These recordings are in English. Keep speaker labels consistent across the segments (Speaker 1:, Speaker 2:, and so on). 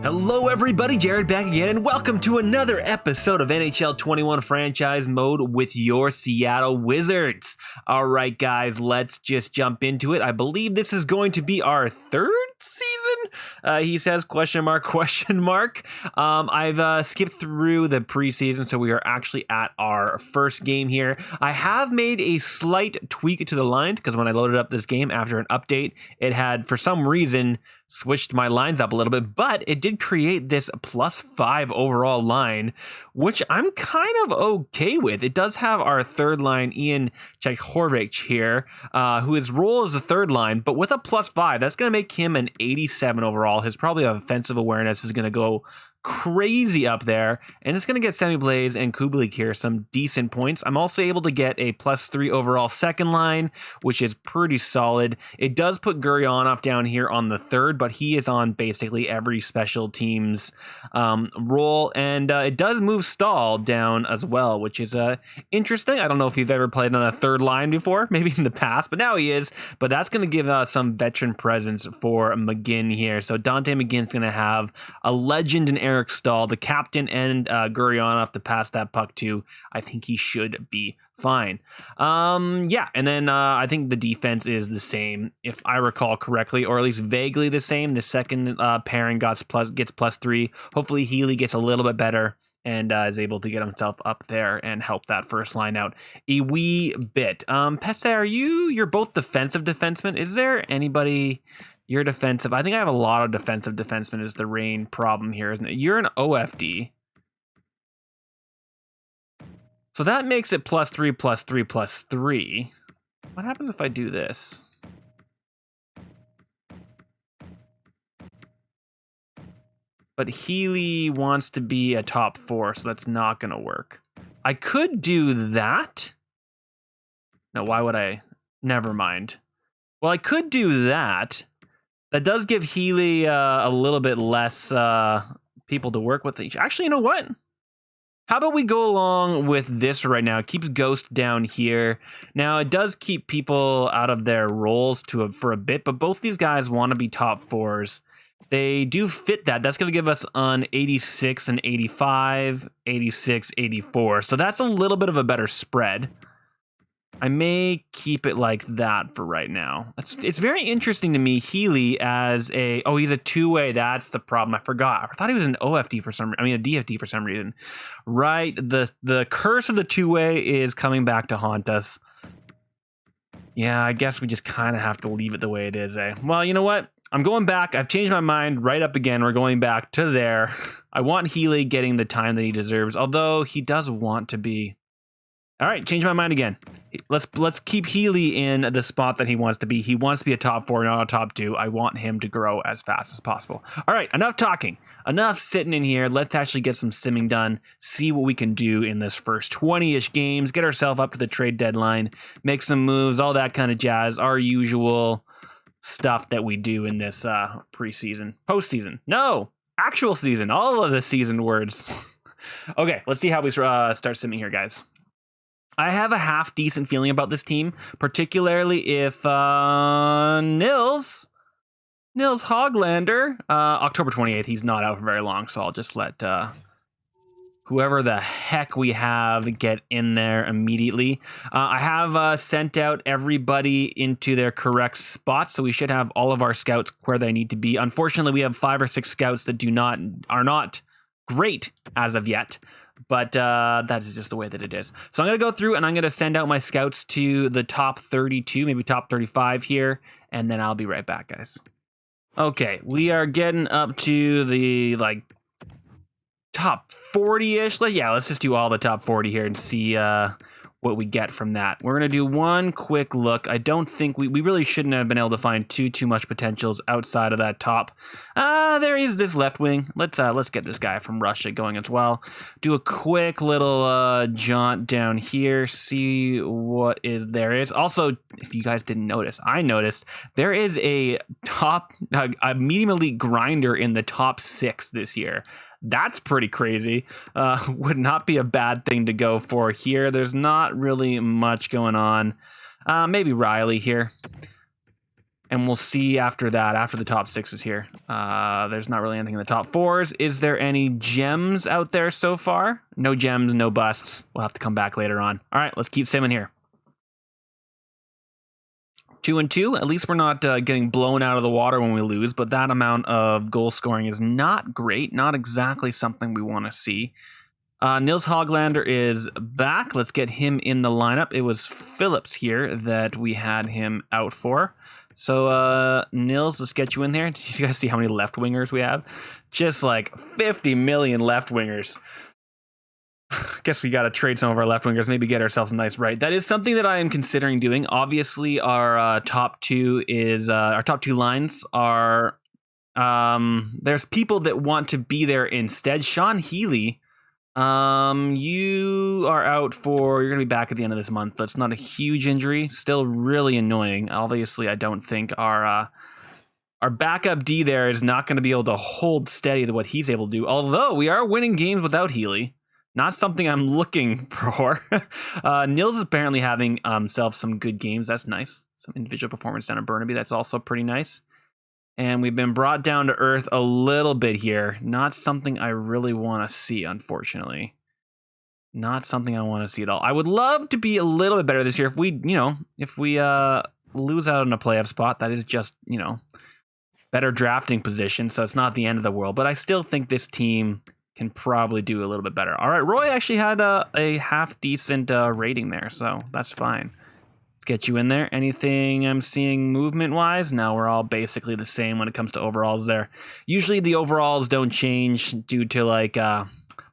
Speaker 1: Hello everybody, Jared back again, and welcome to another episode of NHL 21 Franchise Mode with your Seattle Wizards. Alright guys, let's just jump into it. I believe this is going to be our third season? He says, question mark. I've skipped through the preseason, so we are actually at our first game here. I have made a slight tweak to the lines, because when I loaded up this game after an update, it had, for some reason, switched my lines up a little bit, but it did create this +5 overall line, which I'm kind of okay with. It does have our third line, Ian Chekhorovich here, who his role is the third line, but with a +5, that's going to make him an 87 overall. His probably offensive awareness is going to go crazy up there, and it's going to get Semi Blaze and Kubalik here some decent points. I'm also able to get a +3 overall second line, which is pretty solid. It does put Gurionov down here on the third, but he is on basically every special teams role, and it does move Stahl down as well, which is interesting. I don't know if you've ever played on a third line before, maybe in the past, but now he is. But that's going to give some veteran presence for McGinn here. So Dante McGinn's going to have a legend in Eric Stahl, the captain, and Gurionov to pass that puck to. I think he should be fine. Yeah, and then I think the defense is the same, if I recall correctly, or at least vaguely the same. The second pairing gets +3. Hopefully Healy gets a little bit better and is able to get himself up there and help that first line out a wee bit. Pesse, you're both defensive defensemen. Is there anybody... You're defensive. I think I have a lot of defensive defensemen is the main problem here, isn't it? You're an OFD. So that makes it +3, +3, +3. What happens if I do this? But Healy wants to be a top 4, so that's not going to work. I could do that. No, why would I? Never mind. Well, I could do that. That does give Healy a little bit less people to work with. Actually, you know what? How about we go along with this right now? It keeps Ghost down here. Now, it does keep people out of their roles for a bit, but both these guys want to be top 4s. They do fit that. That's going to give us an 86 and 85, 86, 84. So that's a little bit of a better spread. I may keep it like that for right now. It's very interesting to me, Healy as a... Oh, he's a two-way. That's the problem. I forgot. I thought he was an OFD for some... I mean, a DFD for some reason. Right. The curse of the two-way is coming back to haunt us. Yeah, I guess we just kind of have to leave it the way it is, eh? Well, you know what? I'm going back. I've changed my mind right up again. We're going back to there. I want Healy getting the time that he deserves, although he does want to be... All right, change my mind again. Let's keep Healy in the spot that he wants to be. He wants to be a top 4, not a top 2. I want him to grow as fast as possible. All right, enough talking. Enough sitting in here. Let's actually get some simming done. See what we can do in this first 20-ish games. Get ourselves up to the trade deadline. Make some moves, all that kind of jazz. Our usual stuff that we do in this postseason. No, actual season. All of the season words. Okay, let's see how we start simming here, guys. I have a half decent feeling about this team, particularly if Nils Hoglander, October 28th, he's not out for very long, so I'll just let whoever the heck we have get in there immediately. I have sent out everybody into their correct spots, so we should have all of our scouts where they need to be. Unfortunately, we have 5 or 6 scouts that are not great as of yet. But that is just the way that it is. So I'm going to go through and I'm going to send out my scouts to the top 32, maybe top 35 here. And then I'll be right back, guys. Okay, we are getting up to the top 40-ish. Let's just do all the top 40 here and see what we get from that. We're going to do one quick look. I don't think we really shouldn't have been able to find too much potentials outside of that top. There is this left wing. Let's get this guy from Russia going as well. Do a quick little jaunt down here. See what there is. Also, if you guys didn't notice, I noticed there is a medium elite grinder in the top 6 this year. That's pretty crazy. Would not be a bad thing to go for here. There's not really much going on. Maybe Riley here. And we'll see after that, after the top 6 is here. There's not really anything in the top 4s. Is there any gems out there so far? No gems, no busts. We'll have to come back later on. All right, let's keep simming here. 2-2. At least we're not getting blown out of the water when we lose, but that amount of goal scoring is not great. Not exactly something we want to see. Nils Hoglander is back. Let's get him in the lineup. It was Phillips here that we had him out for. So, Nils, let's get you in there. Did you guys see how many left wingers we have? Just like 50 million left wingers. Guess we got to trade some of our left wingers, maybe get ourselves a nice right. That is something that I am considering doing. Obviously, our top two lines are. There's people that want to be there instead. Sean Healy, you are out for. You're gonna be back at the end of this month. That's not a huge injury. Still really annoying. Obviously, I don't think our backup D there is not going to be able to hold steady to what he's able to do. Although we are winning games without Healy. Not something I'm looking for. Nils is apparently having himself some good games. That's nice. Some individual performance down at Burnaby. That's also pretty nice. And we've been brought down to earth a little bit here. Not something I really want to see, unfortunately. Not something I want to see at all. I would love to be a little bit better this year. If we lose out on a playoff spot, that is just, better drafting position. So it's not the end of the world. But I still think this team can probably do a little bit better. All right, Roy actually had a half-decent rating there, so that's fine. Let's get you in there. Anything I'm seeing movement-wise? No, we're all basically the same when it comes to overalls there. Usually the overalls don't change due to, like,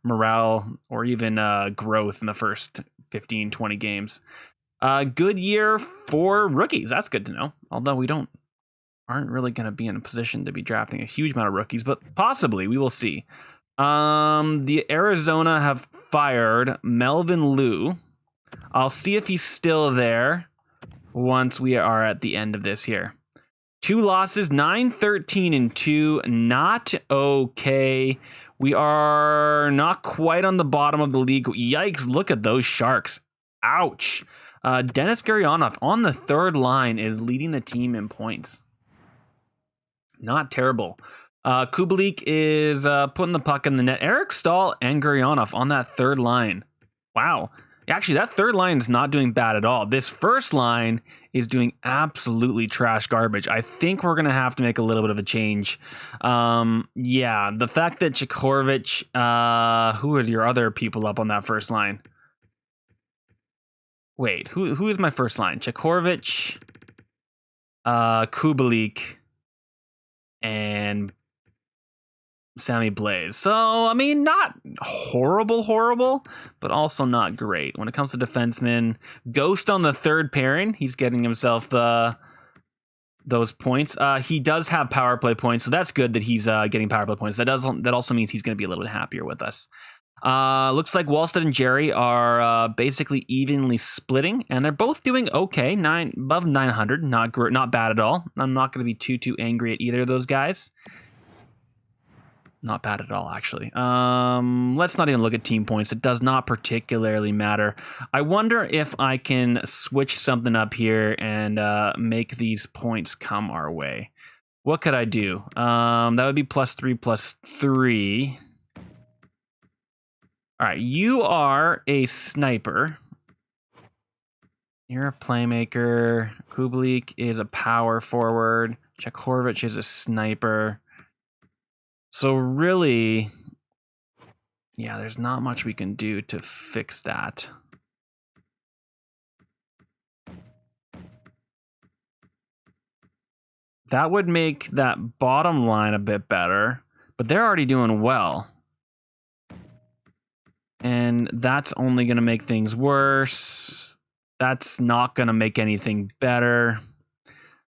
Speaker 1: morale or even growth in the first 15, 20 games. Good year for rookies. That's good to know, although we aren't really going to be in a position to be drafting a huge amount of rookies, but possibly. We will see. The Arizona have fired Melvin Liu. I'll see if he's still there once we are at the end of this here. 2 losses, 9-13-2. Not okay. We are not quite on the bottom of the league. Yikes, look at those Sharks. Ouch. Denis Gurianov on the 3rd line is leading the team in points. Not terrible. Kubalik is putting the puck in the net. Eric Stahl and Gurianov on that 3rd line. Wow. Actually, that 3rd line is not doing bad at all. This first line is doing absolutely trash garbage. I think we're going to have to make a little bit of a change. Yeah, the fact that Chikorovich, who are your other people up on that first line? Wait, who is my first line? Chikorovich, Kubalik, and Sammy Blaze. So, I mean, not horrible, but also not great. When it comes to defensemen, Ghost on the 3rd pairing, he's getting himself those points. He does have power play points, so that's good that he's getting power play points. That also means he's going to be a little bit happier with us. Looks like Wallstead and Jerry are basically evenly splitting, and they're both doing okay. Above 900, not bad at all. I'm not going to be too angry at either of those guys. Not bad at all, actually. Let's not even look at team points. It does not particularly matter. I wonder if I can switch something up here and make these points come our way. What could I do? That would be +3/+3. All right, you are a sniper. You're a playmaker. Kubalik is a power forward. Chikorovich is a sniper. So really, yeah, there's not much we can do to fix that. That would make that bottom line a bit better, but they're already doing well. And that's only going to make things worse. That's not going to make anything better.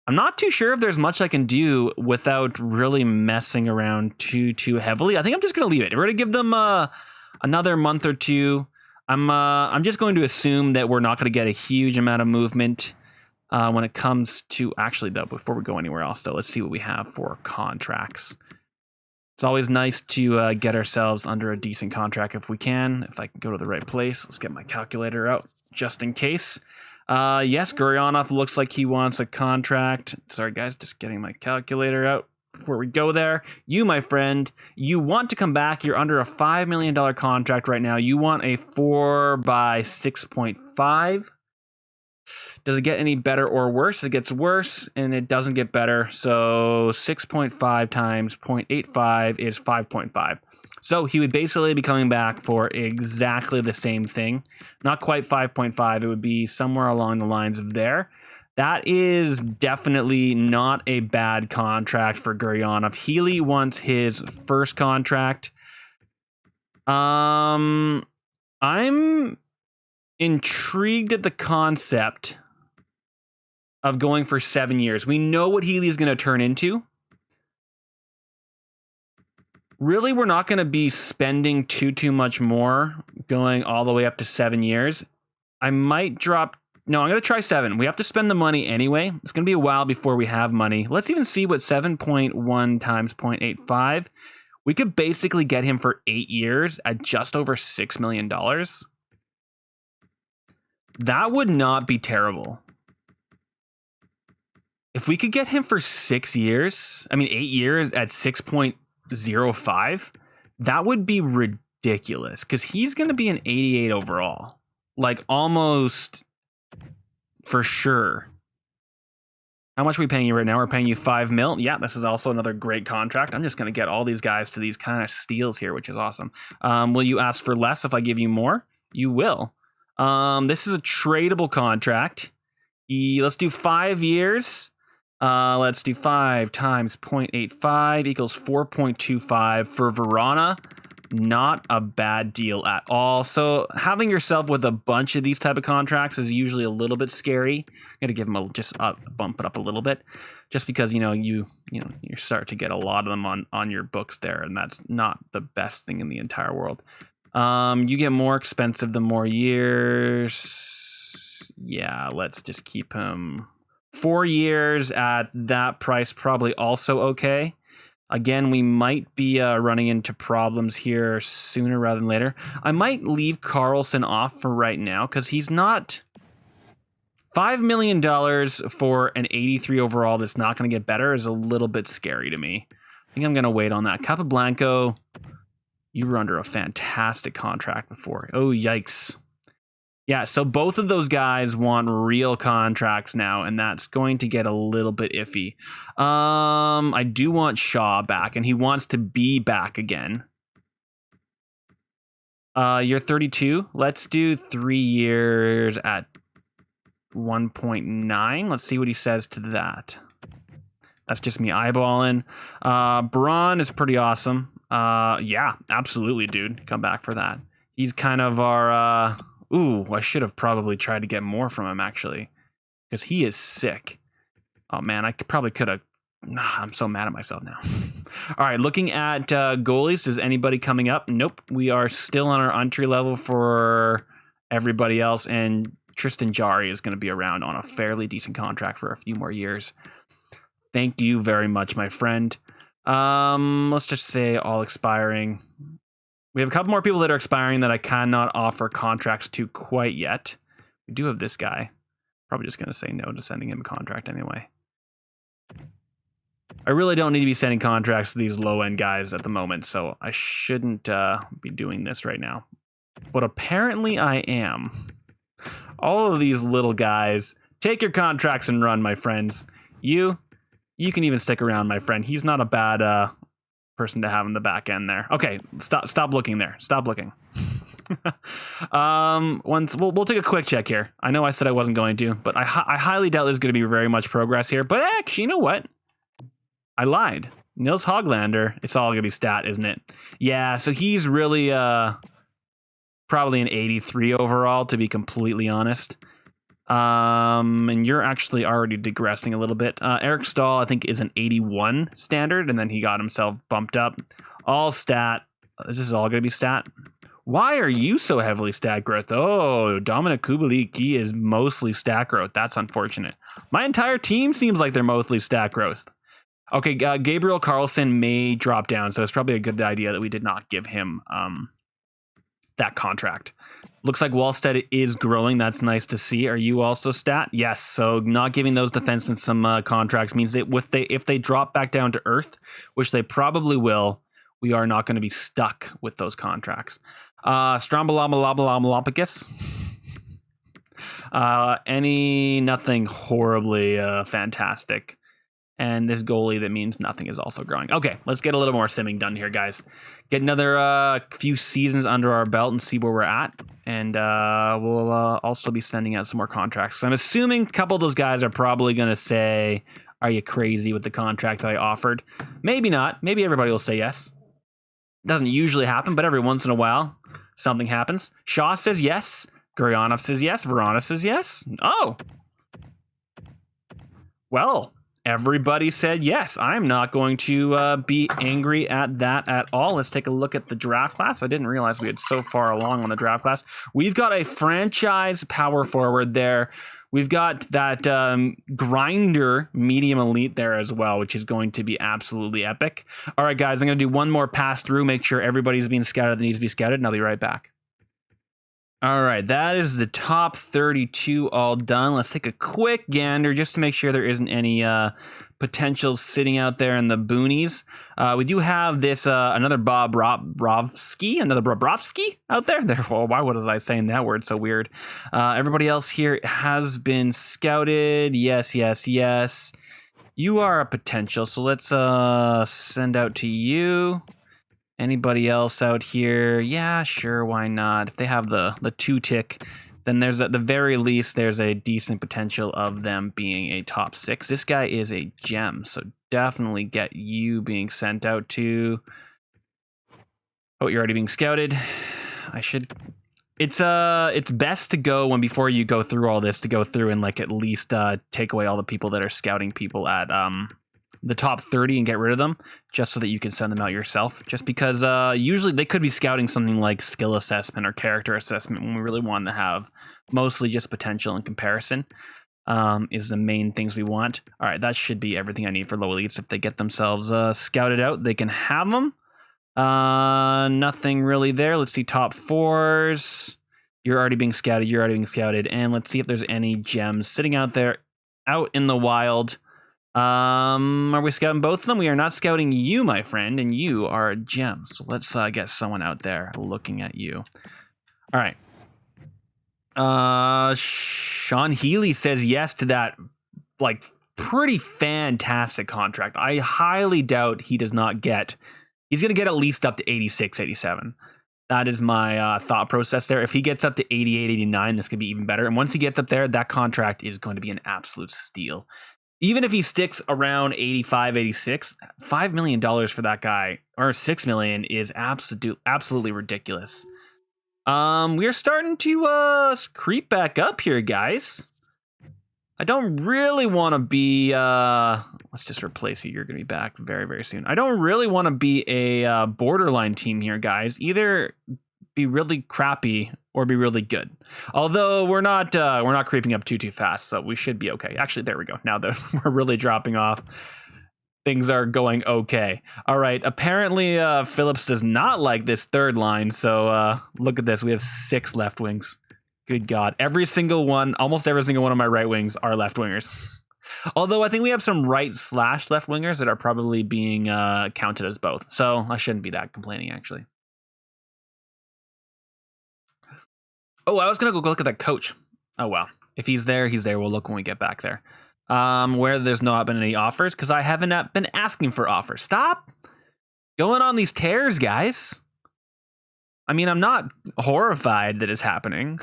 Speaker 1: I'm not too sure if there's much I can do without really messing around too heavily. I think I'm just going to leave it. We're going to give them another month or two. I'm just going to assume that we're not going to get a huge amount of movement when it comes to... Actually, though, before we go anywhere else, though, let's see what we have for contracts. It's always nice to get ourselves under a decent contract if we can. If I can go to the right place, let's get my calculator out just in case. Yes, Gurionov looks like he wants a contract. Sorry, guys, just getting my calculator out before we go there. You, my friend, you want to come back. You're under a $5 million contract right now. You want a 4 by 6.5. Does it get any better or worse? It gets worse, and it doesn't get better. So 6.5 times 0.85 is 5.5. So he would basically be coming back for exactly the same thing. Not quite 5.5. It would be somewhere along the lines of there. That is definitely not a bad contract for Gurionov. Healy wants his first contract. I'm intrigued at the concept of going for 7 years. We know what Healy is going to turn into. Really, we're not going to be spending too much more going all the way up to 7 years. I might drop... No, I'm going to try 7. We have to spend the money anyway. It's going to be a while before we have money. Let's even see what 7.1 times 0.85. We could basically get him for 8 years at just over $6 million. That would not be terrible. If we could get him for 6 years, 8 years at 6.05, that would be ridiculous because he's going to be an 88 overall. Like almost for sure. How much are we paying you right now? We're paying you $5 million. Yeah, this is also another great contract. I'm just going to get all these guys to these kind of steals here, which is awesome. Will you ask for less if I give you more? You will. This is a tradable contract. Let's do 5 years. Let's do 5 times 0.85 equals 4.25 for Verona. Not a bad deal at all. So having yourself with a bunch of these type of contracts is usually a little bit scary. Got to give them bump it up a little bit, just because you start to get a lot of them on your books there, and that's not the best thing in the entire world. You get more expensive the more years. Yeah, let's just keep him 4 years at that price. Probably also okay. Again, we might be running into problems here sooner rather than later. I might leave Carlson off for right now because he's not... $5 million for an 83 overall that's not going to get better is a little bit scary to me. I think I'm going to wait on that. Capablanco, you were under a fantastic contract before. Oh, yikes. Yeah, so both of those guys want real contracts now, and that's going to get a little bit iffy. I do want Shaw back, and he wants to be back again. You're 32. Let's do 3 years at 1.9. Let's see what he says to that. That's just me eyeballing. Braun is pretty awesome. Yeah, absolutely, dude. Come back for that. He's kind of our... Ooh, I should have probably tried to get more from him, actually, because he is sick. Oh, man, I probably could have. I'm so mad at myself now. All right, looking at goalies, is anybody coming up? Nope. We are still on our entry level for everybody else, and Tristan Jarry is going to be around on a fairly decent contract for a few more years. Thank you very much, my friend. Let's just say all expiring. We have a couple more people that are expiring that I cannot offer contracts to quite yet. We do have this guy. Probably just going to say no to sending him a contract anyway. I really don't need to be sending contracts to these low-end guys at the moment, so I shouldn't be doing this right now. But apparently I am. All of these little guys, take your contracts and run, my friends. You can even stick around, my friend. He's not a bad... person to have in the back end there. Okay, stop looking there. Stop looking. We'll take a quick check here. I know I said I wasn't going to, but I highly doubt there's going to be very much progress here. But actually, you know what? I lied. Nils Hoglander. It's all going to be stat, isn't it? Yeah. So he's really probably an 83 overall, to be completely honest. And you're actually already digressing a little bit. Eric Stahl, I think, is an 81 standard, and then he got himself bumped up. All stat. This is all going to be stat. Why are you so heavily stat growth? Oh, Dominic Kubalik, he is mostly stat growth. That's unfortunate. My entire team seems like they're mostly stat growth. Okay, Gabriel Carlson may drop down, so it's probably a good idea that we did not give him that contract. Looks like Wallstead is growing. That's nice to see. Are you also stat? Yes. So not giving those defensemen some contracts means that if they drop back down to earth, which they probably will, we are not going to be stuck with those contracts. Strombolomolopolopolopicus. Nothing horribly fantastic. And this goalie that means nothing is also growing. Okay, let's get a little more simming done here, guys. Get another few seasons under our belt and see where we're at. And we'll also be sending out some more contracts. So I'm assuming a couple of those guys are probably going to say, are you crazy with the contract that I offered? Maybe not. Maybe everybody will say yes. Doesn't usually happen, but every once in a while, something happens. Shaw says yes. Guryanov says yes. Verona says yes. Oh. Well, everybody said yes. I'm not going to be angry at that at all. Let's take a look at the draft class. I didn't realize we had so far along on the draft class. We've got a franchise power forward there. We've got that grinder medium elite there as well, which is going to be absolutely epic. All right, guys, I'm going to do one more pass through, make sure everybody's being scouted that needs to be scouted, and I'll be right back. All right, that is the top 32 all done. Let's take a quick gander just to make sure there isn't any potentials sitting out there in the boonies. We do have this another Bobrovsky out there. Well, why was I saying that word so weird? Everybody else here has been scouted. Yes. You are a potential, so let's send out to you. Anybody else out here? Yeah, sure, why not? If they have the 2-tick, then there's at the very least there's a decent potential of them being a top 6. This guy is a gem, so definitely get you being sent out to. Oh, you're already being scouted. It's best to go before you go through all this to go through and like at least take away all the people that are scouting people at the top 30 and get rid of them just so that you can send them out yourself, just because usually they could be scouting something like skill assessment or character assessment when we really want to have mostly just potential and comparison is the main things we want. All right, that should be everything I need for low elites. If they get themselves scouted out, they can have them. Nothing really there. Let's see, top 4s. You're already being scouted. And let's see if there's any gems sitting out there out in the wild. Are we scouting both of them? We are not scouting you, my friend, and you are a gem. So let's get someone out there looking at you. All right. Sean Healy says yes to that, like, pretty fantastic contract. I highly doubt he does not get. He's going to get at least up to 86, 87. That is my thought process there. If he gets up to 88, 89, this could be even better. And once he gets up there, that contract is going to be an absolute steal. Even if he sticks around 85, 86, $5 million for that guy, or $6 million, is absolutely ridiculous. We're starting to creep back up here, guys. I don't really want to be... let's just replace you. You're going to be back very, very soon. I don't really want to be a borderline team here, guys. Either be really crappy or be really good. Although we're not creeping up too fast, so we should be okay. Actually, there we go. Now that we're really dropping off, things are going okay. All right. Apparently, Phillips does not like this third line. So look at this. We have 6 left wings. Good God. Almost every single one of my right wings are left wingers. Although I think we have some right/left wingers that are probably being counted as both. So I shouldn't be that complaining, actually. Oh, I was going to go look at that coach. Oh, well. If he's there, he's there. We'll look when we get back there. Where there's not been any offers, because I haven't been asking for offers. Stop going on these tears, guys. I mean, I'm not horrified that it's happening.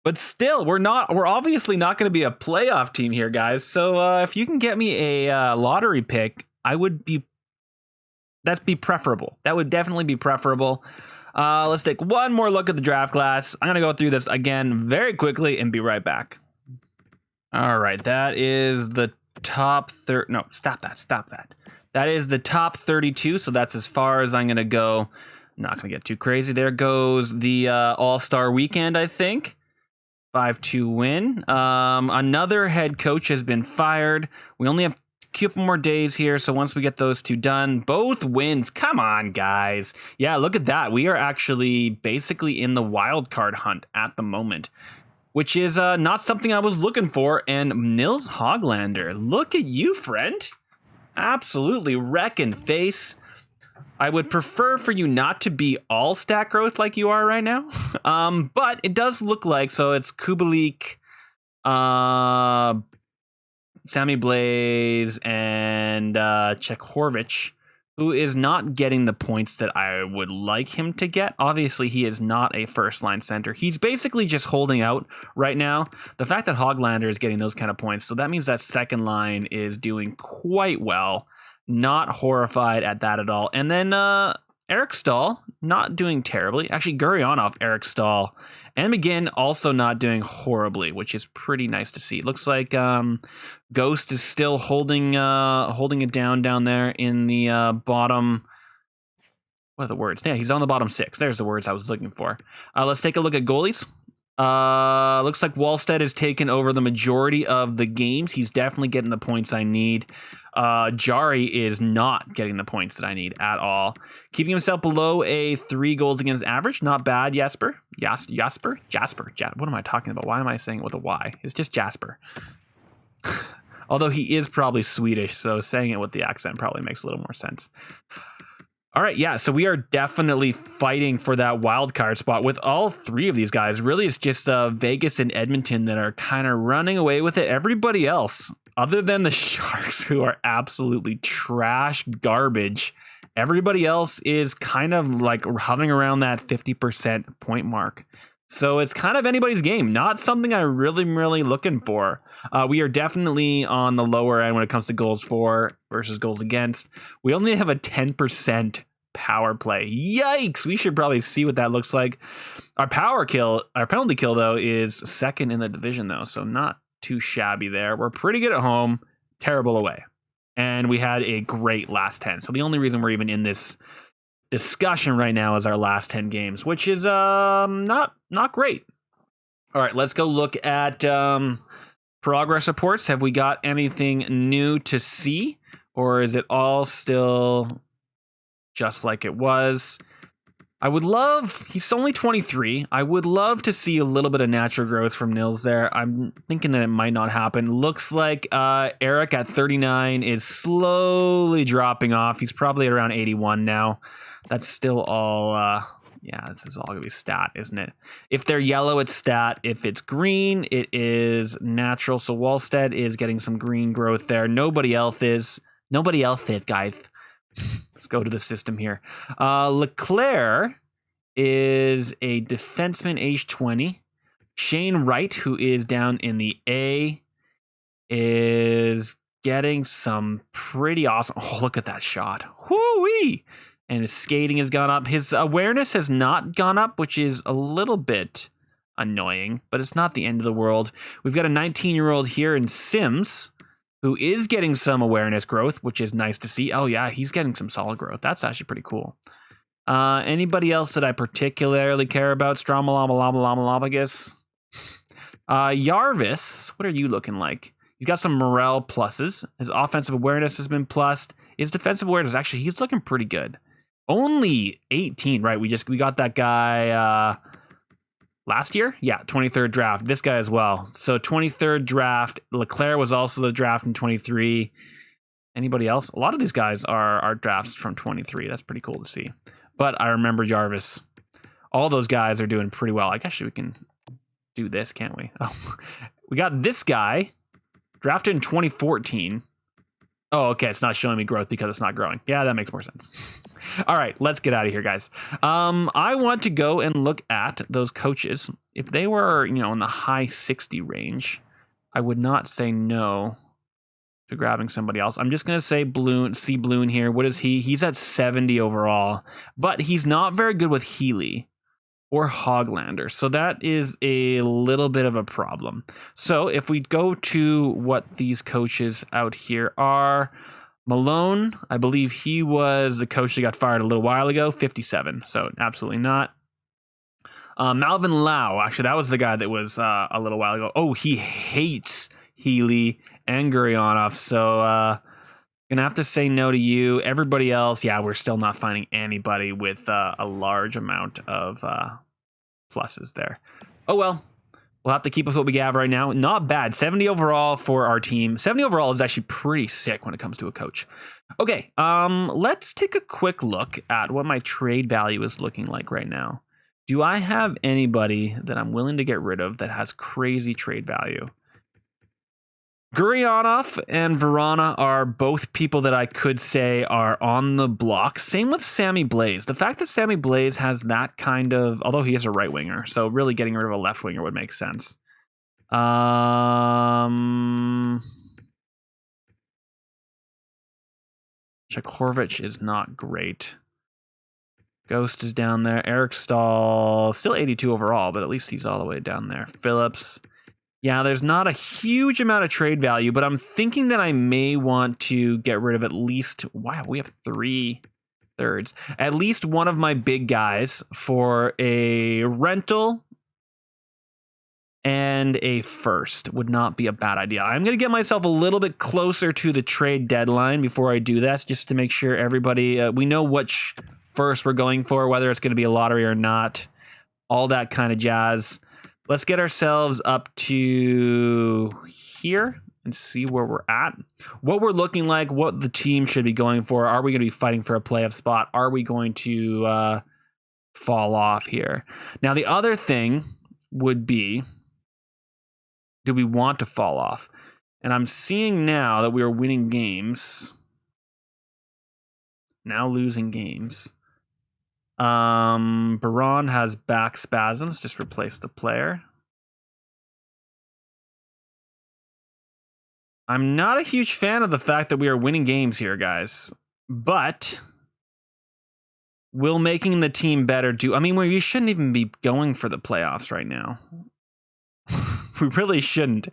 Speaker 1: But still, we're obviously not going to be a playoff team here, guys. So if you can get me a lottery pick, that'd be preferable. That would definitely be preferable. Let's take one more look at the draft class. I'm going to go through this again very quickly and be right back. All right, that is the top no, stop that. That is the top 32, so that's as far as I'm going to go. Not going to get too crazy. There goes the All-Star Weekend, I think. 5-2 win. Another head coach has been fired. We only have couple more days here. So once we get those two done, both wins. Come on, guys. Yeah, look at that. We are actually basically in the wild card hunt at the moment, which is not something I was looking for. And Nils Hoglander, look at you, friend. Absolutely wrecking face. I would prefer for you not to be all stat growth like you are right now. But it does look like, so it's Kubalik, Sammy Blaze, and Czech Horvich, who is not getting the points that I would like him to get. Obviously, he is not a first-line center. He's basically just holding out right now. The fact that Hoglander is getting those kind of points, so that means that second line is doing quite well. Not horrified at that at all. And then Eric Stahl, not doing terribly. Actually, Gurionov, Eric Stahl, and McGinn also not doing horribly, which is pretty nice to see. It looks like Ghost is still holding it down there in the bottom. What are the words? Yeah, he's on the bottom 6. There's the words I was looking for. Let's take a look at goalies. Looks like Wallstead has taken over the majority of the games. He's definitely getting the points I need. Jari is not getting the points that I need at all. Keeping himself below a 3 goals against average. Not bad, Jasper. Jasper. What am I talking about? Why am I saying it with a Y? It's just Jasper. Although he is probably Swedish, so saying it with the accent probably makes a little more sense. All right, yeah, so we are definitely fighting for that wild card spot with all 3 of these guys. Really, it's just Vegas and Edmonton that are kind of running away with it. Everybody else, other than the Sharks, who are absolutely trash garbage, everybody else is kind of like hovering around that 50% point mark. So it's kind of anybody's game, not something I'm really looking for. We are definitely on the lower end when it comes to goals for versus goals against. We only have a 10% power play. Yikes! We should probably see what that looks like. Our penalty kill, though, is second in the division, though, so not too shabby there. We're pretty good at home, terrible away. And we had a great last 10. So the only reason we're even in this discussion right now is our last 10 games, which is not great. All right, let's go look at progress reports. Have we got anything new to see, or is it all still just like it was? He's only 23. I would love to see a little bit of natural growth from Nils there. I'm thinking that it might not happen. Looks like Eric at 39 is slowly dropping off. He's probably at around 81 now. That's still all, this is all going to be stat, isn't it? If they're yellow, it's stat. If it's green, it is natural. So Wallstead is getting some green growth there. Nobody else is, guys. Let's go to the system here. Leclerc is a defenseman, age 20. Shane Wright, who is down in the A, is getting some pretty awesome. Oh, look at that shot. Whoo-wee! And his skating has gone up. His awareness has not gone up, which is a little bit annoying, but it's not the end of the world. We've got a 19-year-old here in Sims, who is getting some awareness growth, which is nice to see. Oh, yeah, he's getting some solid growth. That's actually pretty cool. Anybody else that I particularly care about? Stromalamalama, I guess. Jarvis, what are you looking like? He's got some morale pluses. His offensive awareness has been plussed. His defensive awareness, actually, he's looking pretty good. Only 18, right? We got that guy last year? Yeah, 23rd draft. This guy as well. So 23rd draft. Leclerc was also the draft in 23. Anybody else? A lot of these guys are drafts from 23. That's pretty cool to see. But I remember Jarvis. All those guys are doing pretty well. I guess we can do this, can't we? Oh, we got this guy drafted in 2014. Oh, okay. It's not showing me growth because it's not growing. Yeah, that makes more sense. All right, let's get out of here, guys. I want to go and look at those coaches. If they were, in the high 60 range, I would not say no to grabbing somebody else. I'm just going to say Bloon here. What is he? He's at 70 overall, but he's not very good with Healy or Hoglander. So that is a little bit of a problem. So if we go to what these coaches out here are, Malone, I believe he was the coach that got fired a little while ago, 57. So absolutely not. Malvin Lau, actually, that was the guy that was a little while ago. Oh, he hates Healy and Gurionov. So Gonna have to say no to you. Everybody else, yeah, we're still not finding anybody with a large amount of pluses there. Oh well, we'll have to keep with what we have right now. Not bad. 70 overall for our team. 70 overall is actually pretty sick when it comes to a coach. Okay, let's take a quick look at what my trade value is looking like right now. Do I have anybody that I'm willing to get rid of that has crazy trade value? Gurionov and Verana are both people that I could say are on the block. Same with Sammy Blaze. The fact that Sammy Blaze has that kind of, although he is a right winger, so really getting rid of a left winger would make sense. Chekhorovich is not great. Ghost is down there. Eric Stahl, still 82 overall, but at least he's all the way down there. Phillips. Yeah, there's not a huge amount of trade value, but I'm thinking that I may want to get rid of at least, wow, we have 3/3. At least one of my big guys for a rental and a first would not be a bad idea. I'm going to get myself a little bit closer to the trade deadline before I do this, just to make sure everybody, we know which first we're going for, whether it's going to be a lottery or not, all that kind of jazz. Let's get ourselves up to here and see where we're at, what we're looking like, what the team should be going for. Are we going to be fighting for a playoff spot? Are we going to fall off here? Now, the other thing would be, do we want to fall off? And I'm seeing now that we are winning games, now losing games. Baron has back spasms. Just replace the player. I'm not a huge fan of the fact that we are winning games here, guys. But will making the team better do? I mean, we shouldn't even be going for the playoffs right now. We really shouldn't.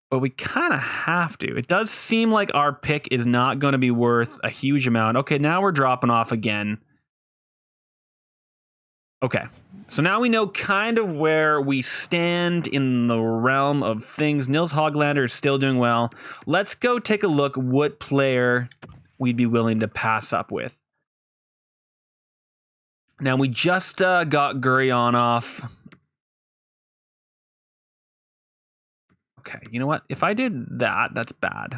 Speaker 1: But we kind of have to. It does seem like our pick is not going to be worth a huge amount. Okay, now we're dropping off again. Okay, so now we know kind of where we stand in the realm of things. Nils Hoglander is still doing well. Let's go take a look what player we'd be willing to pass up with. Now, we just got Gurionov. Okay, you know what? If I did that, that's bad.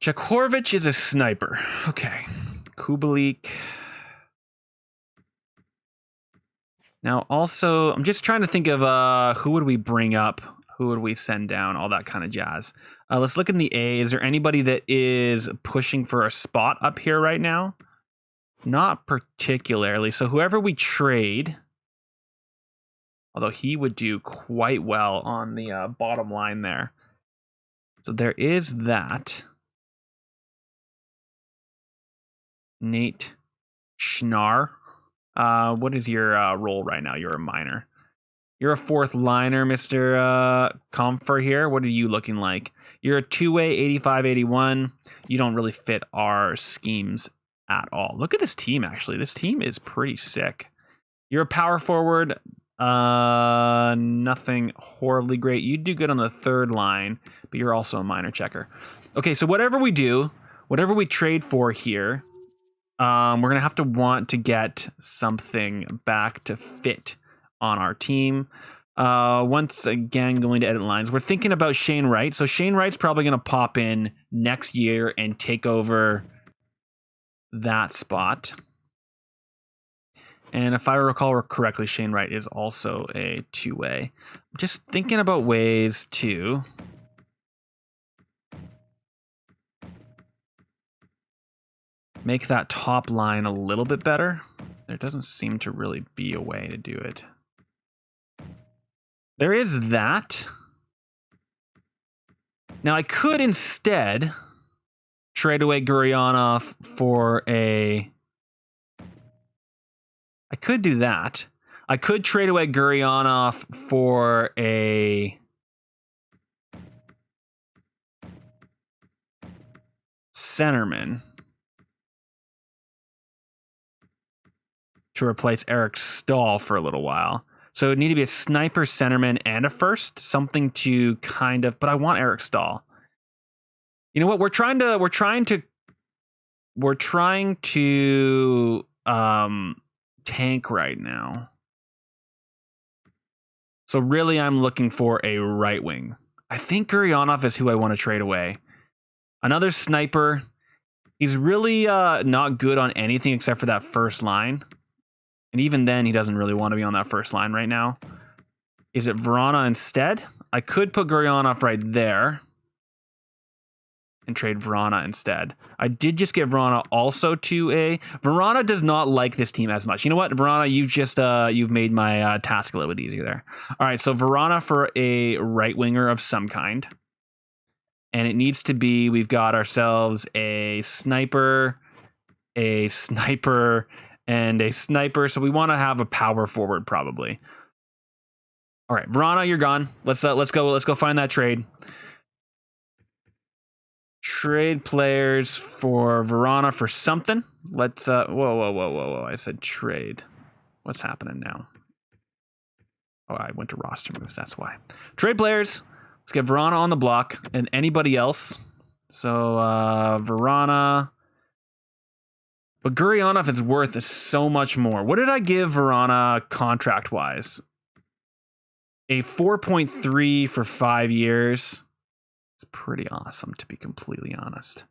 Speaker 1: Chekhorovich is a sniper. Okay. Kubalik. Now, also, I'm just trying to think of who would we bring up? Who would we send down? All that kind of jazz. Let's look in the A. Is there anybody that is pushing for a spot up here right now? Not particularly. So whoever we trade, although he would do quite well on the bottom line there. So there is that. Nate Schnarr. What is your role right now? You're a minor. You're a fourth liner, Mr. Comfort here. What are you looking like? You're a two-way 85-81. You don't really fit our schemes at all. Look at this team, actually. This team is pretty sick. You're a power forward. Nothing horribly great. You do good on the third line, but you're also a minor checker. Okay, so whatever we do, whatever we trade for here, we're going to have to want to get something back to fit on our team. Once again, going to edit lines. We're thinking about Shane Wright. So Shane Wright's probably going to pop in next year and take over that spot. And if I recall correctly, Shane Wright is also a two-way. Just thinking about ways to make that top line a little bit better. There doesn't seem to really be a way to do it. There is that. Now, I could instead trade away Gurionov for a... I could do that. I could trade away Gurionov for a... centerman. to replace Eric Stahl for a little while. So it would need to be a sniper, centerman, and a first. Something to kind of, but I want Eric Stahl. You know what? We're trying to tank right now. So really, I'm looking for a right wing. I think Gurionov is who I want to trade away. Another sniper. He's really not good on anything except for that first line. And even then, he doesn't really want to be on that first line right now. Is it Vrana instead? I could put Gurionov right there and trade Vrana instead. I did just get Vrana also to a... Vrana does not like this team as much. You know what, Vrana, you've made my task a little bit easier there. All right, so Vrana for a right winger of some kind. And it needs to be, we've got ourselves a sniper, and a sniper. So we want to have a power forward probably. All right, Vrana, you're gone. Let's go find that trade. Trade players for Vrana for something. Let's whoa. I said trade. What's happening now? Oh, I went to roster moves, that's why. Trade players. Let's get Vrana on the block and anybody else. So Vrana. But Gurionov is worth so much more. What did I give Vrana contract-wise? A 4.3 for 5 years. It's pretty awesome, to be completely honest.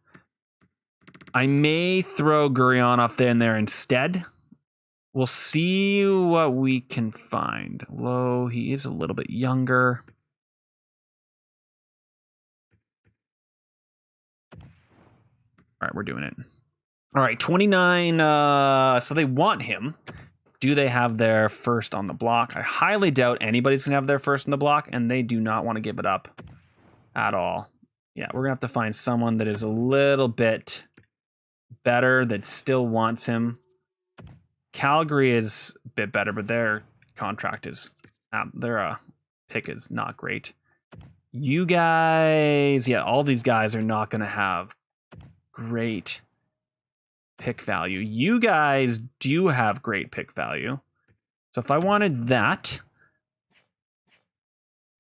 Speaker 1: I may throw Gurionov in there instead. We'll see what we can find. Although he is a little bit younger. All right, we're doing it. All right, 29. So they want him. Do they have their first on the block? I highly doubt anybody's going to have their first on the block, and they do not want to give it up at all. Yeah, we're going to have to find someone that is a little bit better, that still wants him. Calgary is a bit better, but their contract is... their pick is not great. You guys... Yeah, all these guys are not going to have great pick value. You guys do have great pick value. So if I wanted that,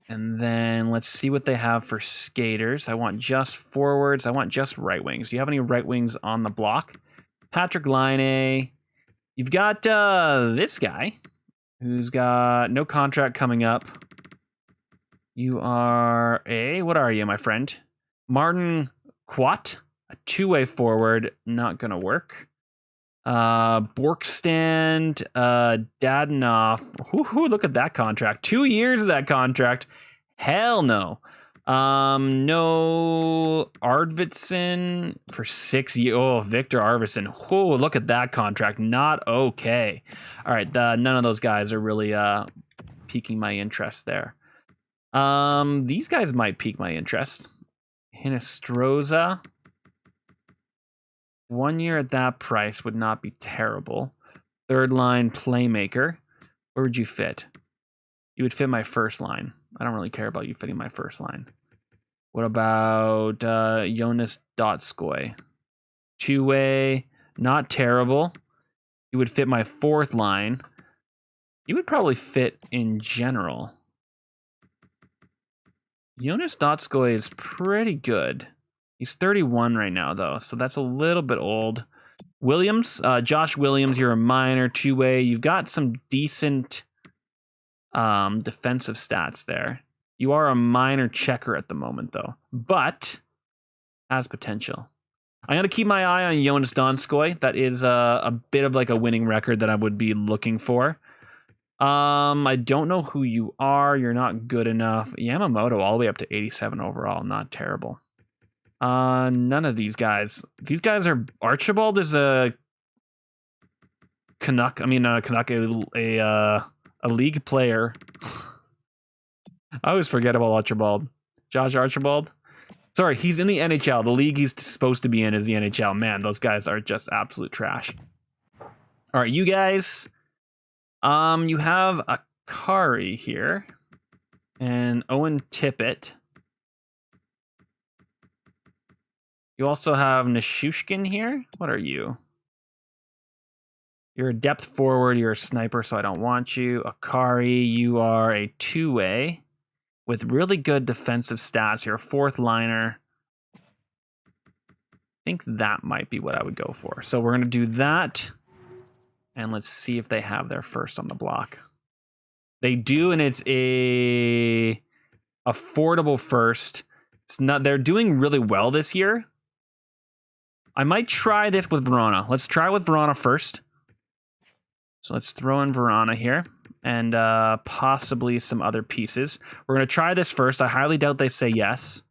Speaker 1: and then let's see what they have for skaters. I want just forwards. I want just right wings. Do you have any right wings on the block? Patrick Laine. You've got this guy who's got no contract coming up. You are what are you, my friend? Martin Quat. A two-way forward, not gonna work. Borkstand, Dadenoff. Look at that contract. 2 years of that contract. Hell no. No Arvidsson for 6 years. Oh, Victor Arvidsson. Oh, look at that contract. Not okay. All right, none of those guys are really piquing my interest there. These guys might pique my interest. Hinestroza. 1 year at that price would not be terrible. Third line playmaker. Where would you fit? You would fit my first line. I don't really care about you fitting my first line. What about Jonas Dotskoy? Two-way, not terrible. You would fit my fourth line. You would probably fit in general. Jonas Dotskoy is pretty good. He's 31 right now, though, so that's a little bit old. Williams, Josh Williams, you're a minor two-way. You've got some decent defensive stats there. You are a minor checker at the moment, though, but has potential. I'm going to keep my eye on Jonas Donskoy. That is a bit of like a winning record that I would be looking for. I don't know who you are. You're not good enough. Yamamoto all the way up to 87 overall. Not terrible. None of these guys. These guys are... Archibald is a Canuck. I mean, a Canuck, a league player. I always forget about Archibald. Josh Archibald. Sorry, he's in the NHL. The league he's supposed to be in is the NHL. Man, those guys are just absolute trash. All right, you guys. You have a Akari here. And Owen Tippett. You also have Nishushkin here. What are you? You're a depth forward. You're a sniper, so I don't want you. Akari, you are a two-way with really good defensive stats. You're a fourth liner. I think that might be what I would go for. So we're going to do that. And let's see if they have their first on the block. They do, and it's a affordable first. It's not. They're doing really well this year. I might try this with Verona. Let's try with Verona first. So let's throw in Verona here and possibly some other pieces. We're going to try this first. I highly doubt they say yes.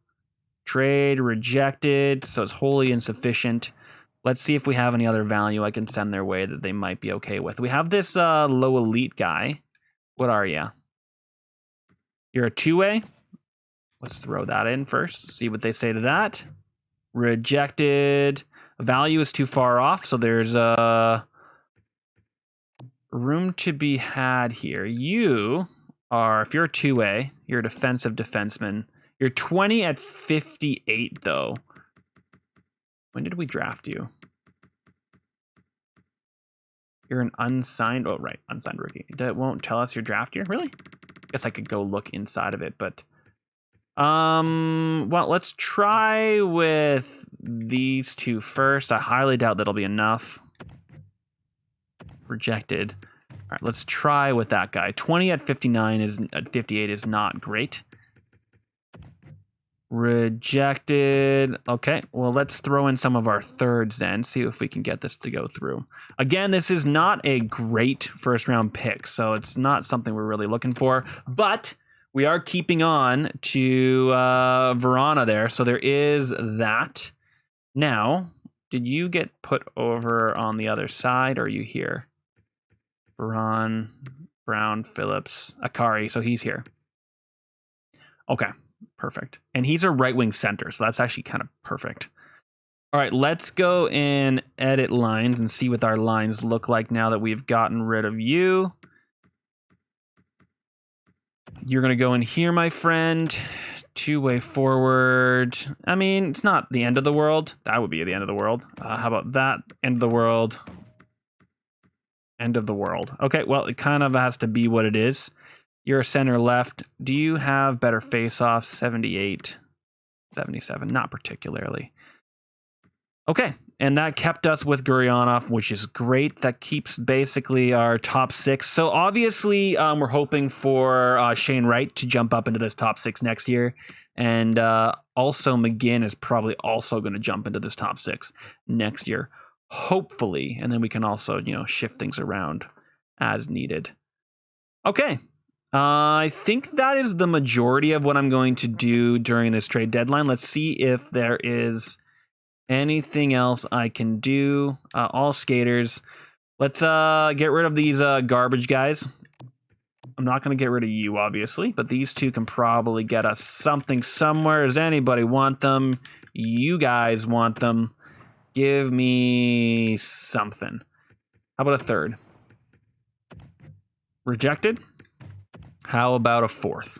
Speaker 1: Trade rejected, so it's wholly insufficient. Let's see if we have any other value I can send their way that they might be okay with. We have this low elite guy. What are you? You're a two-way? Let's throw that in first. See what they say to that. Rejected. Value is too far off, so there's room to be had here. You are, if you're a two-way, you're a defensive defenseman. You're 20 at 58, though. When did we draft you? You're an unsigned... Oh, right. Unsigned rookie. That won't tell us your draft year? Really? I guess I could go look inside of it, but... Well, let's try with these two first. I highly doubt that'll be enough. Rejected. All right, let's try with that guy. 20 at 59 is... At 58 is not great. Rejected. Okay, well, let's throw in some of our thirds then, see if we can get this to go through. Again, this is not a great first round pick, so it's not something we're really looking for, but we are keeping on to Verona there, so there is that. Now, did you get put over on the other side, or are you here? Brown, Phillips, Akari, so he's here. Okay. Perfect. And he's a right-wing center, so that's actually kind of perfect. All right, let's go and edit lines and see what our lines look like now that we've gotten rid of you. You're going to go in here, my friend. Two-way forward. I mean, it's not the end of the world. That would be the end of the world. How about that? End of the world. End of the world. Okay, well, it kind of has to be what it is. You're a center left. Do you have better face-offs? 78, 77. Not particularly. Okay, and that kept us with Gurionov, which is great. That keeps basically our top six. So obviously, we're hoping for Shane Wright to jump up into this top six next year. And also McGinn is probably also going to jump into this top six next year. Hopefully. And then we can also, shift things around as needed. Okay. I think that is the majority of what I'm going to do during this trade deadline. Let's see if there is anything else I can do. All skaters. Let's get rid of these garbage guys. I'm not going to get rid of you, obviously, but these two can probably get us something somewhere. Does anybody want them? You guys want them. Give me something. How about a third? Rejected? How about a fourth?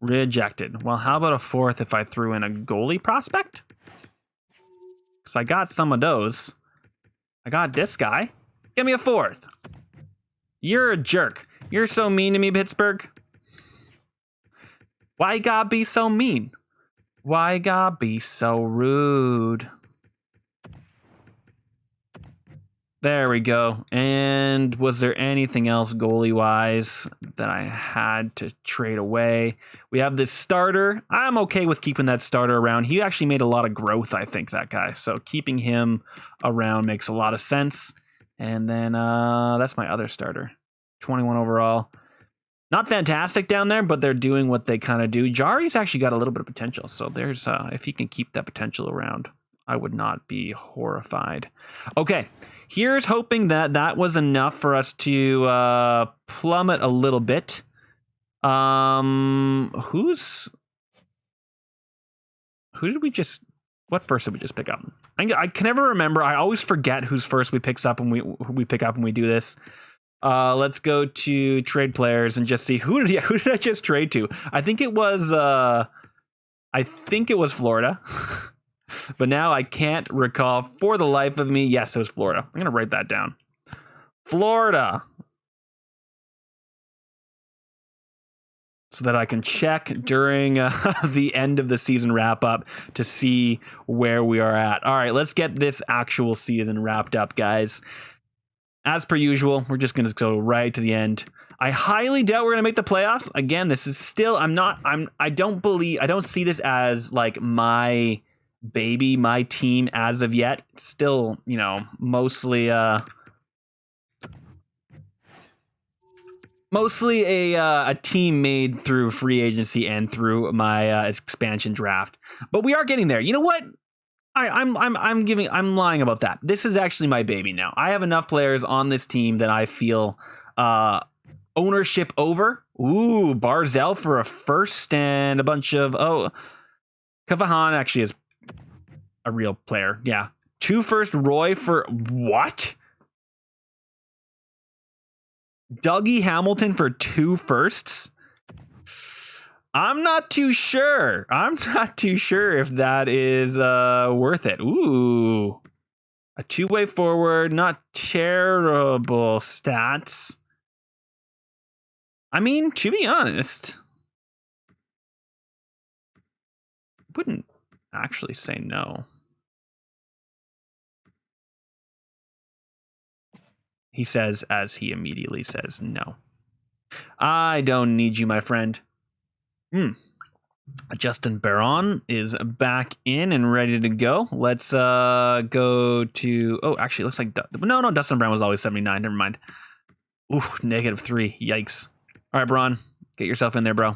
Speaker 1: Rejected. Well, how about a fourth if I threw in a goalie prospect? Because I got some of those. I got this guy. Give me a fourth. You're a jerk. You're so mean to me, Pittsburgh. Why you gotta be so mean? Why you gotta be so rude? There we go. And was there anything else goalie-wise that I had to trade away? We have this starter. I'm okay with keeping that starter around. He actually made a lot of growth, I think, that guy. So keeping him around makes a lot of sense. And then that's my other starter. 21 overall. Not fantastic down there, but they're doing what they kind of do. Jari's actually got a little bit of potential. So there's if he can keep that potential around, I would not be horrified. Okay. Here's hoping that that was enough for us to plummet a little bit. Who did we just... What first did we just pick up? I can never remember. I always forget who's first we pick up when we pick up when we do this. Let's go to trade players and just see who did I just trade to? I think it was Florida. But now I can't recall for the life of me. Yes, it was Florida. I'm going to write that down. Florida. So that I can check during the end of the season wrap up to see where we are at. All right, let's get this actual season wrapped up, guys. As per usual, we're just going to go right to the end. I highly doubt we're going to make the playoffs. Again, this is still, I don't see this as like my baby, my team as of yet. Still, mostly a team made through free agency and through my expansion draft. But we are getting there. You know what? I'm lying about that. This is actually my baby now. I have enough players on this team that I feel ownership over. Ooh, Barzell for a first and a bunch of Kavahan actually is a real player. Yeah. 2 first, Roy for what? Dougie Hamilton for 2 firsts? I'm not too sure. If that is worth it. Ooh. A 2-way forward, not terrible stats. I mean, to be honest, wouldn't actually say no. He says as he immediately says no. I don't need you, my friend. Justin Barron is back in and ready to go. Let's go to... Oh, actually, it looks like... No, Dustin Brown was always 79. Never mind. Ooh, -3. Yikes. All right, Braun. Get yourself in there, bro.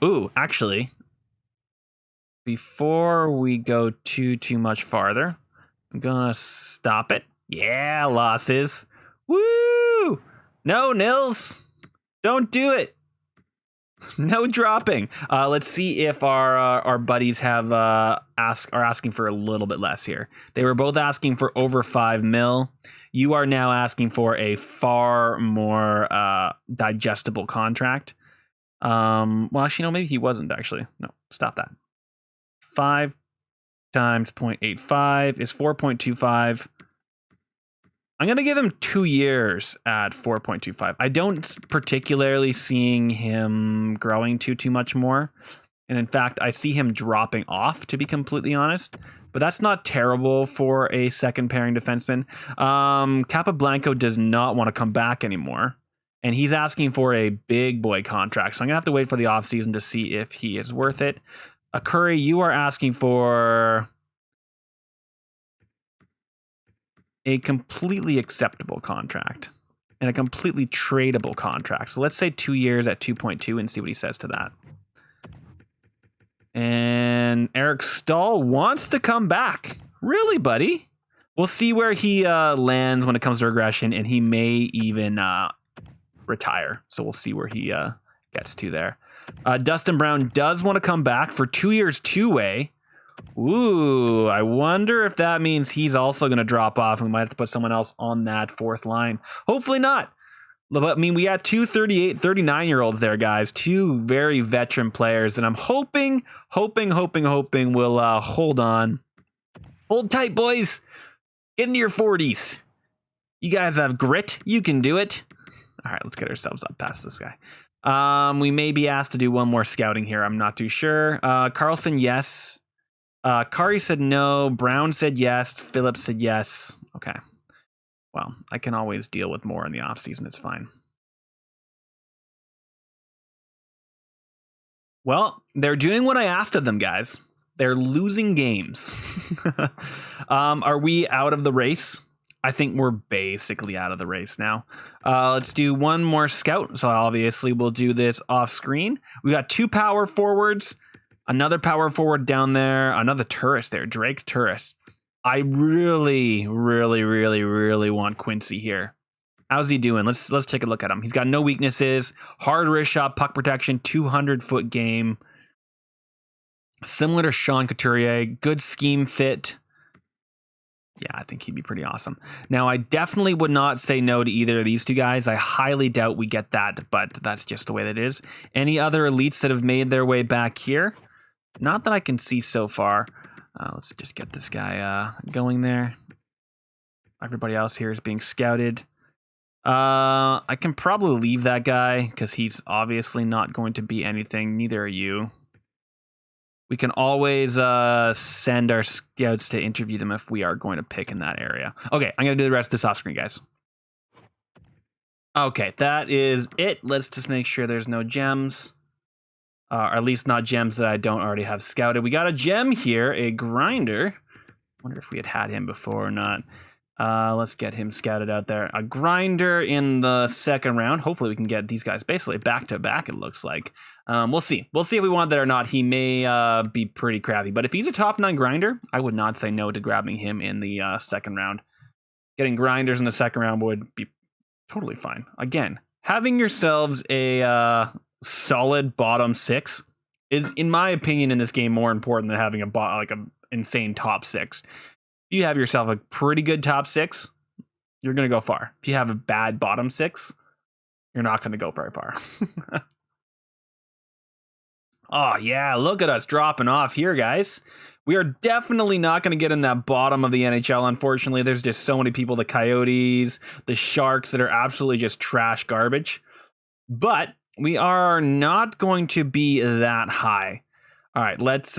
Speaker 1: Ooh, actually, before we go too much farther, I'm going to stop it. Yeah, losses. Woo! No, Nils. Don't do it. No dropping. Let's see if our buddies have are asking for a little bit less here. They were both asking for over 5 mil. You are now asking for a far more digestible contract. Well, actually, no, maybe he wasn't actually. No, stop that. 5 times 0.85 is 4.25. I'm going to give him 2 years at 4.25. I don't particularly seeing him growing too much more. And in fact, I see him dropping off, to be completely honest. But that's not terrible for a second pairing defenseman. Capablanco does not want to come back anymore. And he's asking for a big boy contract. So I'm going to have to wait for the offseason to see if he is worth it. Curry, you are asking for a completely acceptable contract and a completely tradable contract. So let's say 2 years at 2.2 and see what he says to that. And Eric Stahl wants to come back. Really, buddy? We'll see where he lands when it comes to regression, and he may even retire. So we'll see where he gets to there. Dustin Brown does want to come back for 2 years, 2-way. Ooh, I wonder if that means he's also going to drop off and we might have to put someone else on that 4th line. Hopefully not. But I mean, we got 2 38, 39-year-olds there, guys. 2 very veteran players. And I'm hoping we'll hold on. Hold tight, boys. Get into your 40s. You guys have grit. You can do it. All right, let's get ourselves up past this guy. We may be asked to do one more scouting here. I'm not too sure. Carlson, yes. Kari said no. Brown said yes. Phillips said yes. Okay. Well, I can always deal with more in the offseason. It's fine. Well, they're doing what I asked of them, guys. They're losing games. Are we out of the race? I think we're basically out of the race now. Let's do one more scout. So obviously we'll do this off screen. We got 2 power forwards. Another power forward down there. Another Turris there. Drake Turris. I really want Quincy here. How's he doing? Let's take a look at him. He's got no weaknesses. Hard wrist shot, puck protection, 200-foot game. Similar to Sean Couturier. Good scheme fit. Yeah, I think he'd be pretty awesome. Now, I definitely would not say no to either of these 2 guys. I highly doubt we get that, but that's just the way that it is. Any other elites that have made their way back here? Not that I can see so far. Let's just get this guy going there. Everybody else here is being scouted. I can probably leave that guy because he's obviously not going to be anything. Neither are you. We can always send our scouts to interview them if we are going to pick in that area. Okay, I'm going to do the rest of this off screen, guys. Okay, that is it. Let's just make sure there's no gems. Or at least not gems that I don't already have scouted. We got a gem here, a grinder. Wonder if we had him before or not. Let's get him scouted out there. A grinder in the second round. Hopefully we can get these guys basically back to back, it looks like. We'll see. We'll see if we want that or not. He may be pretty crappy. But if he's a top 9 grinder, I would not say no to grabbing him in the second round. Getting grinders in the second round would be totally fine. Again, having yourselves a solid bottom 6 is, in my opinion, in this game more important than having an insane top 6. If you have yourself a pretty good top 6, you're going to go far. If you have a bad bottom 6, you're not going to go very far. Oh, yeah, look at us dropping off here, guys. We are definitely not going to get in that bottom of the NHL, unfortunately. There's just so many people, the Coyotes, the Sharks, that are absolutely just trash garbage. But we are not going to be that high. All right, let's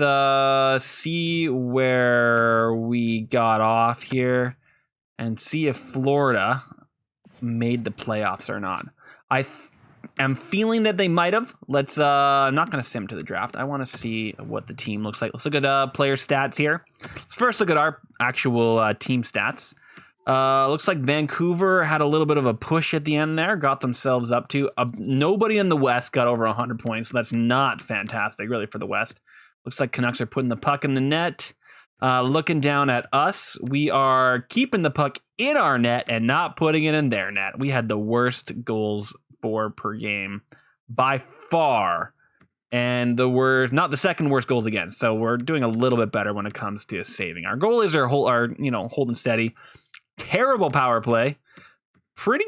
Speaker 1: see where we got off here and see if Florida made the playoffs or not. I am feeling that they might have. I'm not going to sim to the draft. I want to see what the team looks like. Let's look at player stats here. Let's first look at our actual team stats. Looks like Vancouver had a little bit of a push at the end there, got themselves up to nobody in the West got over 100 points. So that's not fantastic, really, for the West. Looks like Canucks are putting the puck in the net. Looking down at us, we are keeping the puck in our net and not putting it in their net. We had the worst goals for per game by far, and not the second worst goals against. So we're doing a little bit better when it comes to saving. Our goalies are holding steady. Terrible power play. Pretty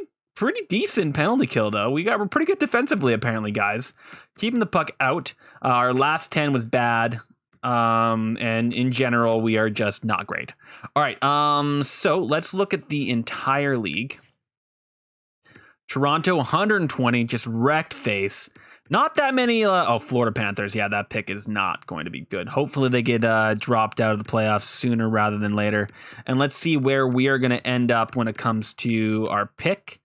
Speaker 1: decent penalty kill, though. We're pretty good defensively, apparently, guys. Keeping the puck out. Our last 10 was bad. And in general, we are just not great. All right. So let's look at the entire league. Toronto, 120, just wrecked face. Not that many. Florida Panthers. Yeah, that pick is not going to be good. Hopefully they get dropped out of the playoffs sooner rather than later. And let's see where we are going to end up when it comes to our pick.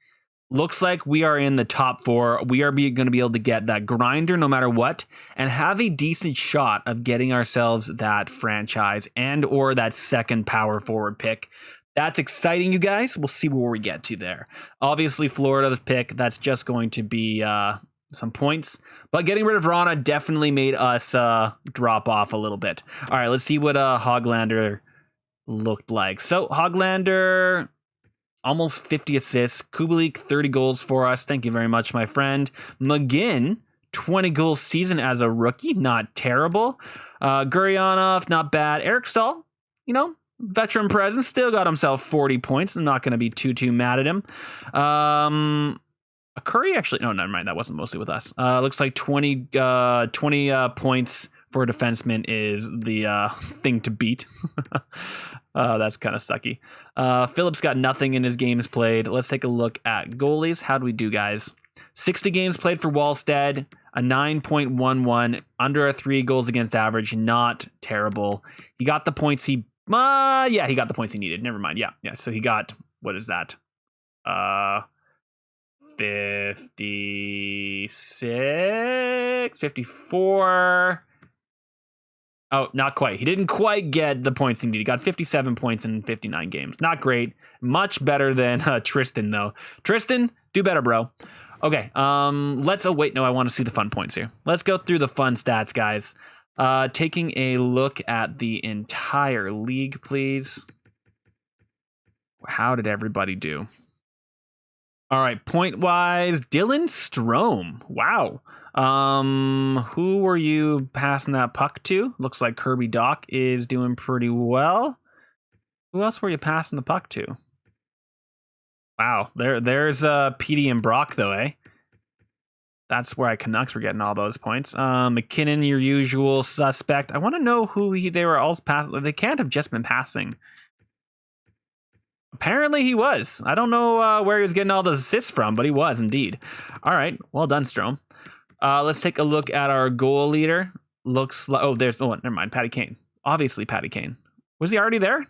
Speaker 1: Looks like we are in the top 4. We are going to be able to get that grinder no matter what and have a decent shot of getting ourselves that franchise and or that second power forward pick. That's exciting, you guys. We'll see where we get to there. Obviously, Florida's pick, that's just going to be some points. But getting rid of Rana definitely made us drop off a little bit. All right, let's see what Hoglander looked like. So, Hoglander, almost 50 assists. Kubalik, 30 goals for us. Thank you very much, my friend. McGinn, 20 goals season as a rookie. Not terrible. Guryanov, not bad. Eric Stahl, veteran presence, still got himself 40 points. I'm not going to be too mad at him. Curry, actually, no, never mind. That wasn't mostly with us. Looks like 20 points for a defenseman is the thing to beat. That's kind of sucky. Phillips got nothing in his games played. Let's take a look at goalies. How do we do, guys? 60 games played for Wallstead, a 9.11, under a 3 goals against average. Not terrible. He got the points he got the points he needed. Never mind. Yeah. So he got, what is that? 56, 54. Oh, not quite. He didn't quite get the points he needed. He got 57 points in 59 games. Not great. Much better than Tristan, though. Tristan, do better, bro. Okay, I want to see the fun points here. Let's go through the fun stats, guys. Taking a look at the entire league, please. How did everybody do? All right, point-wise, Dylan Strome. Wow. Who were you passing that puck to? Looks like Kirby Doc is doing pretty well. Who else were you passing the puck to? Wow, there's Petey and Brock, though, eh? That's where Canucks were getting all those points. McKinnon, your usual suspect. I want to know who they were all passing. They can't have just been passing. Apparently he was. I don't know where he was getting all the assists from, but he was indeed. All right. Well done, Strome. Let's take a look at our goal leader. Looks like... Oh, never mind. Patty Kane. Obviously Patty Kane. Was he already there?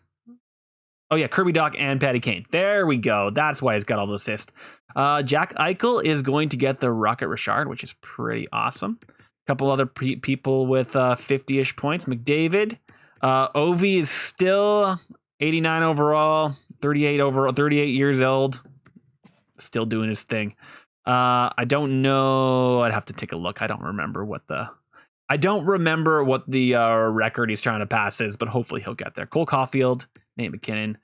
Speaker 1: Oh, yeah. Kirby Dach and Patty Kane. There we go. That's why he's got all the assists. Jack Eichel is going to get the Rocket Richard, which is pretty awesome. A couple other people with 50-ish points. McDavid. Ovi is still 89 overall, 38 years old. Still doing his thing. I don't know. I'd have to take a look. I don't remember what the record he's trying to pass is, but hopefully he'll get there. Cole Caulfield, Nate McKinnon.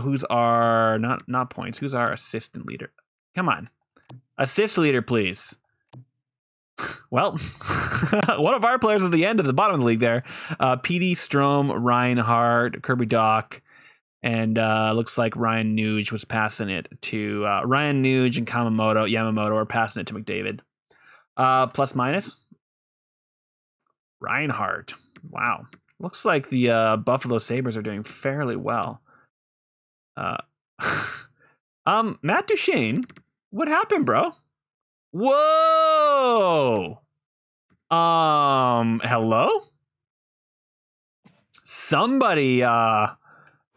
Speaker 1: Who's our not points? Who's our assistant leader? Come on, assist leader, please. Well, one of our players at the end of the bottom of the league there. PD Strome, Reinhardt, Kirby Dach, and looks like Ryan Nuge was passing it to Ryan Nuge and Yamamoto are passing it to McDavid. Plus minus. Reinhardt. Wow. Looks like the Buffalo Sabres are doing fairly well. Matt Duchene, what happened, bro? Whoa. Hello? Somebody,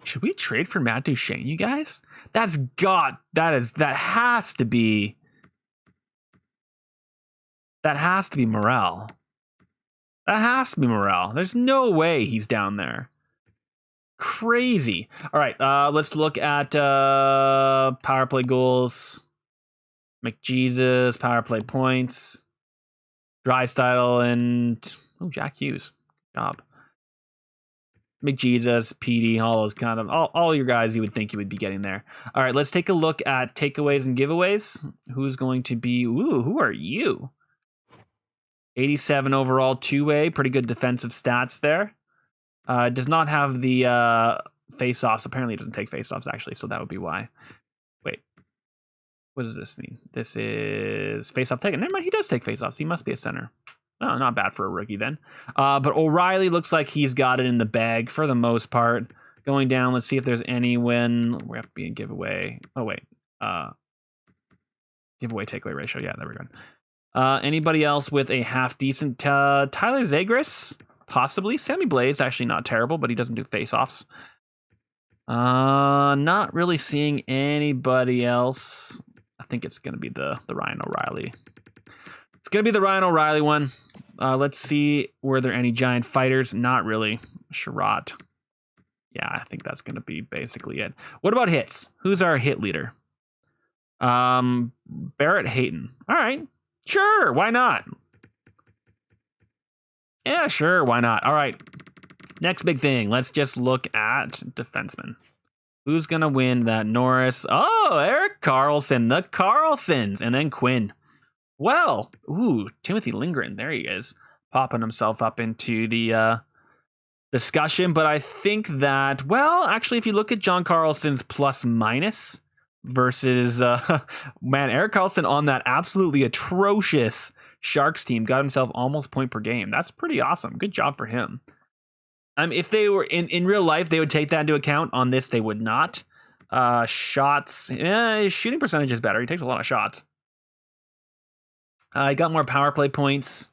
Speaker 1: should we trade for Matt Duchene, you guys? That has to be Morel. That has to be Morel. There's no way he's down there. Crazy. All right, let's look at power play goals. McJesus, power play points. Draisaitl and Jack Hughes. Good job. McJesus, PD, all those kind of all your guys you would think you would be getting there. All right, let's take a look at takeaways and giveaways. Who's going to be? Who are you? 87 overall, 2-way, pretty good defensive stats there. Does not have the face-offs. Apparently, it doesn't take face-offs actually, so that would be why. Wait, what does this mean? This is face-off taken. Never mind, he does take face-offs. He must be a center. Oh, not bad for a rookie then. But O'Reilly looks like he's got it in the bag for the most part. Going down, let's see if there's any win. We have to be in giveaway. Oh, wait. Giveaway takeaway ratio. Yeah, there we go. Anybody else with a half decent? Tyler Zagris, possibly. Sammy Blade's actually not terrible, but he doesn't do face-offs. Not really seeing anybody else. I think it's going to be the Ryan O'Reilly. It's going to be the Ryan O'Reilly one. Let's see. Were there any giant fighters? Not really. Sherratt. Yeah, I think that's going to be basically it. What about hits? Who's our hit leader? Barrett Hayton. All right. Sure. Why not? Yeah, sure. Why not? All right. Next big thing. Let's just look at defensemen. Who's going to win that Norris? Oh, Erik Karlsson. The Karlssons. And then Quinn. Well, Timothy Lindgren, there he is, popping himself up into the discussion. But I think that, well, actually, if you look at John Carlson's plus minus versus, Erik Karlsson on that absolutely atrocious Sharks team got himself almost point per game. That's pretty awesome. Good job for him. If they were in real life, they would take that into account. On this, they would not. Shots, his shooting percentage is better. He takes a lot of shots. I got more power play points.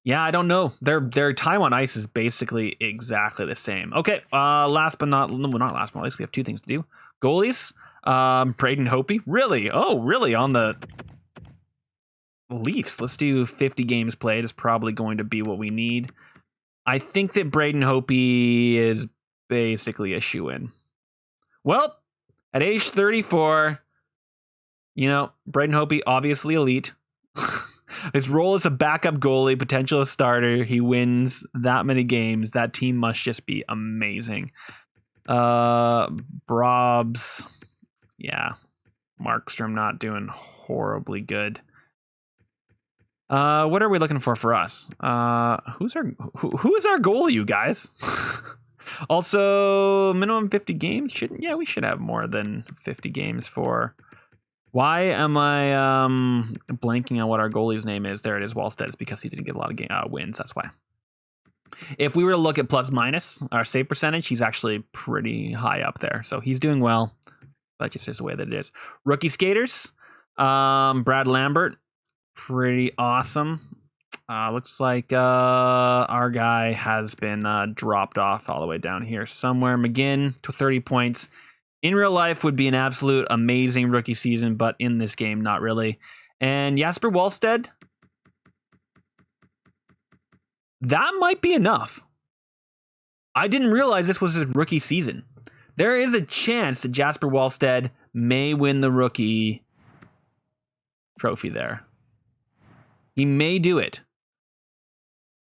Speaker 1: Yeah, I don't know. Their time on ice is basically exactly the same. Okay, last but not last, but at least we have two things to do. Goalies, Braden Hope. Really? Oh, really? On the Leafs. Let's do 50 games played is probably going to be what we need. I think that Braden Hope is basically a shoo-in. Well, at age 34... Braden Hope, obviously elite. His role as a backup goalie, potential starter. He wins that many games. That team must just be amazing. Brobs. Yeah. Markstrom not doing horribly good. What are we looking for us? Who is our goalie, you guys? Also, minimum 50 games. We should have more than 50 games for Why am I blanking on what our goalie's name is? There it is, Wallstead. It's because he didn't get a lot of wins. That's why. If we were to look at plus minus, our save percentage, he's actually pretty high up there. So he's doing well. That's just the way that it is. Rookie skaters. Brad Lambert. Pretty awesome. Looks like our guy has been dropped off all the way down here somewhere. McGinn to 30 points. In real life would be an absolute amazing rookie season, but in this game, not really. And Jasper Wallstead, that might be enough. I didn't realize this was his rookie season. There is a chance that Jasper Wallstead may win the rookie trophy there. He may do it.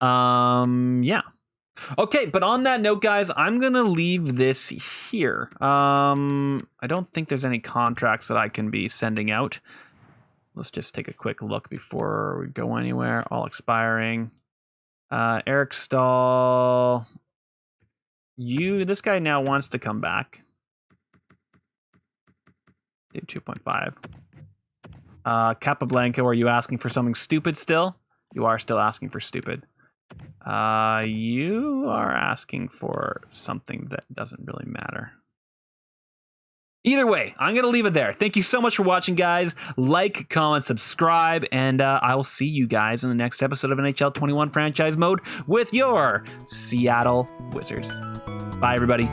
Speaker 1: Yeah. Okay, but on that note, guys, I'm going to leave this here. I don't think there's any contracts that I can be sending out. Let's just take a quick look before we go anywhere. All expiring. Eric Stahl. This guy now wants to come back. Do 2.5. Capablanca, are you asking for something stupid still? You are still asking for stupid. You are asking for something that doesn't really matter. Either way, I'm going to leave it there. Thank you so much for watching, guys. Like, comment, subscribe, and I will see you guys in the next episode of NHL 21 Franchise Mode with your Seattle Wizards. Bye, everybody.